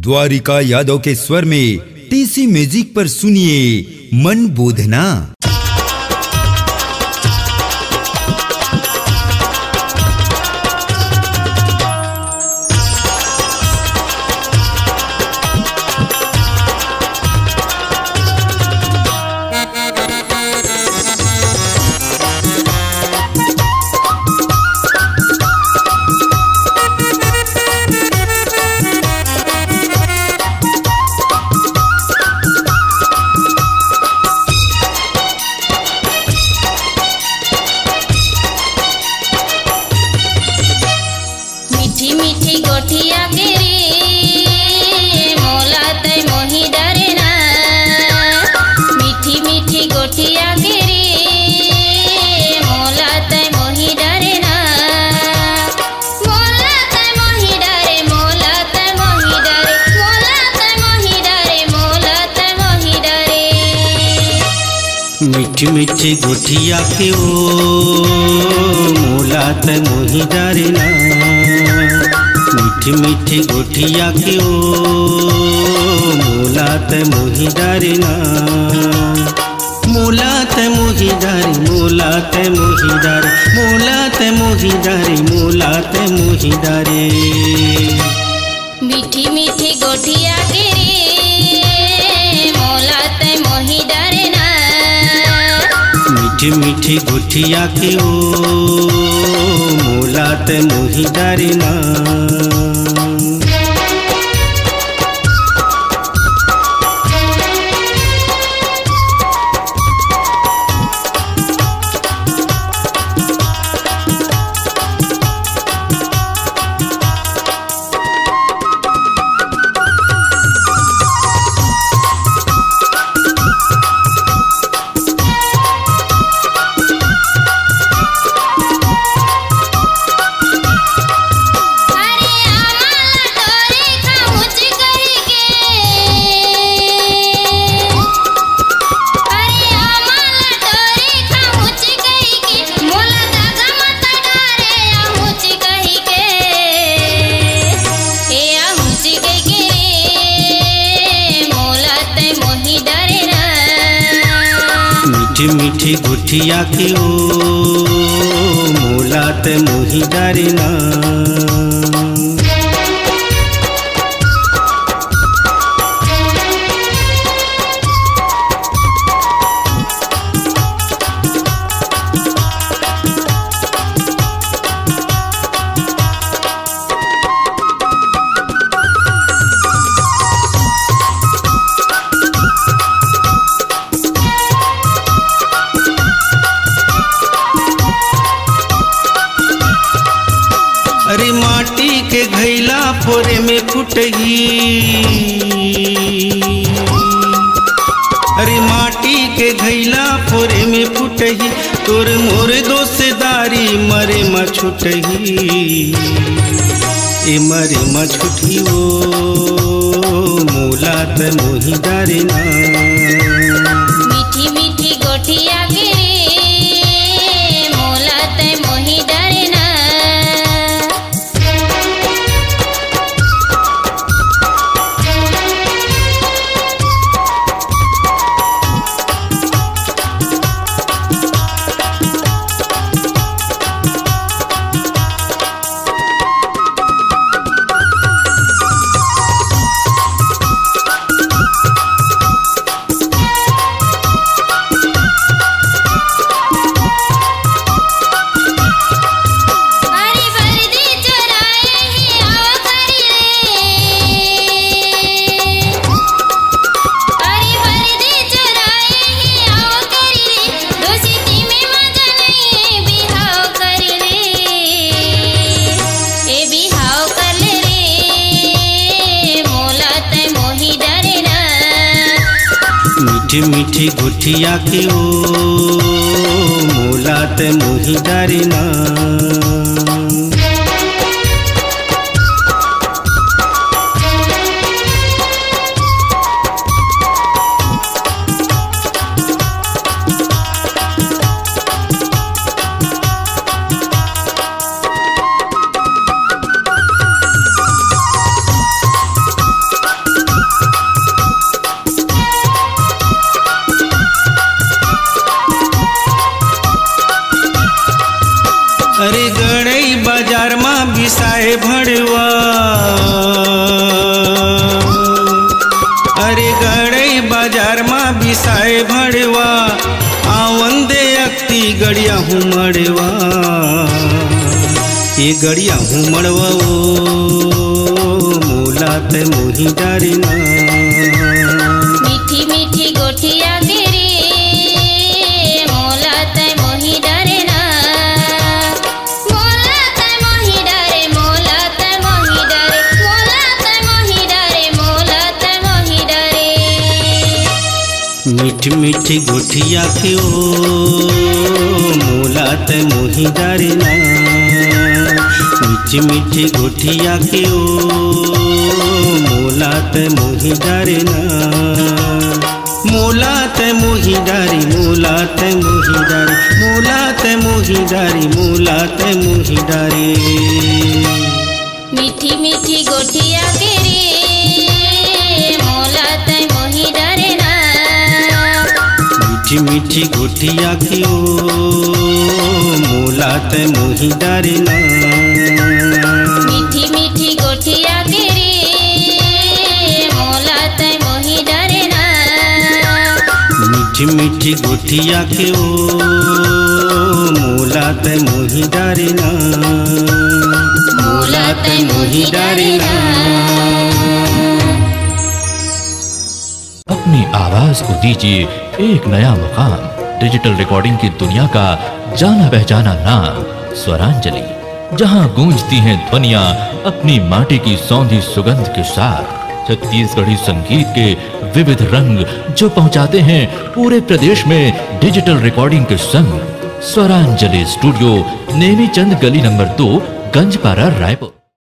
द्वारिका यादव के स्वर में टीसी म्यूजिक पर सुनिए मन बोधना। मीठी मीठी गोठिया के ओ मोला त मोही डरना। मीठी मीठी गोठिया के ओ मोला त मोही डरना। मोला त मोही डर, मोला त मोही डर, मोला त मोही डर, मोला त मोही डरे। मीठी मीठी गोठिया के रे मोला त मोही डरना। मीठी मीठी गोठिया के ओ मोला त मोही डरना। मीठी मीठी गोठिया के ओ मोला त मोही डरना। अरे माटी के घैला फोरे में फुटही। अरे माटी के घैला फोरे में फुटही। तोर मोर दोस्तारी मरे म छुटही। ए मरे म छुटी ओ मोला त मोही डरना। मीठी मीठी गोठिया के रे मोला त मोही डरना। मीठी मीठी गोठिया के ओ मोला त मोही डरना। बिसाए भड़वा, अरे गड़ई बाजार में बिसाए भड़वा, आवन दे अक्ति गड़िया हूँ मड़वा, ये गड़िया हूँ मड़वा मोला ते मोही डारे ना। मीठी मीठी गोठिया के रे मोला ते मोही डारे ना, मोला ते मोही डारे, मोला ते मोही डारे, मोला ते मोही डारे, मोला ते मोही डारे। मीठी मीठी गोठिया के ओ मोला ते मोही डारे ना, मीठी मीठी गोठिया के ओ मोला ते मोही डारे ना, मोला ते मोही डारी, मोला ते मोही डारी, मोला ते मोही डारी, मोला ते मोही डारी। मीठी मीठी गोठिया के रे मोला ते मोही डारे ना, मीठी मीठी गोठिया के ओ मोला ते मोही डारे ना, मीठी मीठी गोठिया के रे मोला ते मोही डारे ना, मीठी मीठी गोठिया के ओ मोला ते मोही डारे ना, मोला ते मोही डारे ना। अपनी आवाज को दीजिए एक नया मुकाम, डिजिटल रिकॉर्डिंग की दुनिया का जाना पहचाना नाम स्वरांजलि, जहां गूंजती हैं ध्वनियां अपनी माटी की सौंधी सुगंध के साथ, छत्तीसगढ़ी संगीत के विविध रंग जो पहुंचाते हैं पूरे प्रदेश में डिजिटल रिकॉर्डिंग के संग। स्वरांजलि स्टूडियो, नेमीचंद गली नंबर 2, गंजपारा, रायपुर।